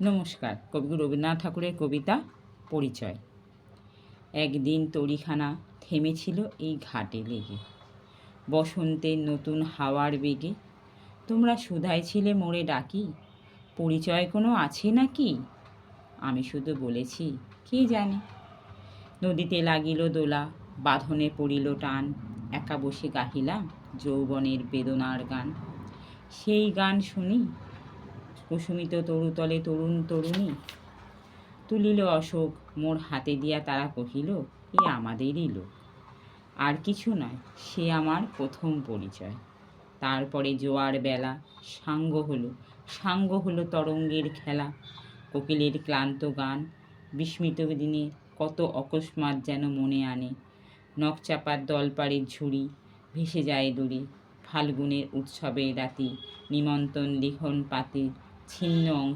নমস্কার। কবি রবীন্দ্রনাথ ঠাকুরের কবিতা পরিচয়। একদিন তরীখানা থেমেছিল এই ঘাটে লেগে, বসন্তের নতুন হাওয়ার বেগে। তোমরা শুধাইছিলে মোরে ডাকি, পরিচয় কোনো আছে নাকি? আমি শুধু বলেছি, কে জানে। নদীতে লাগিল দোলা, বাঁধনে পড়িল টান, একা বসে গাহিলাম যৌবনের বেদনার গান। সেই গান শুনি কুসুমিত তরুতলে তরুণ তরুণী, তুলিল অশোক মোর হাতে দিয়া, তারা কহিল এ আমাদেরই লোক। আর কিছু নয়, সে আমার প্রথম পরিচয়। তারপরে জোয়ার বেলা সাঙ্গ হলো তরঙ্গের খেলা, কোকিলের ক্লান্ত গান বিস্মিত দিনে কত অকস্মাৎ যেন মনে আনে। নখচাপার দলপাড়ের ঝুড়ি ভেসে যায় দূরে, ফাল্গুনের উৎসবের রাতি নিমন্ত্রণ লিখন পাতে ছিন্ন অংশ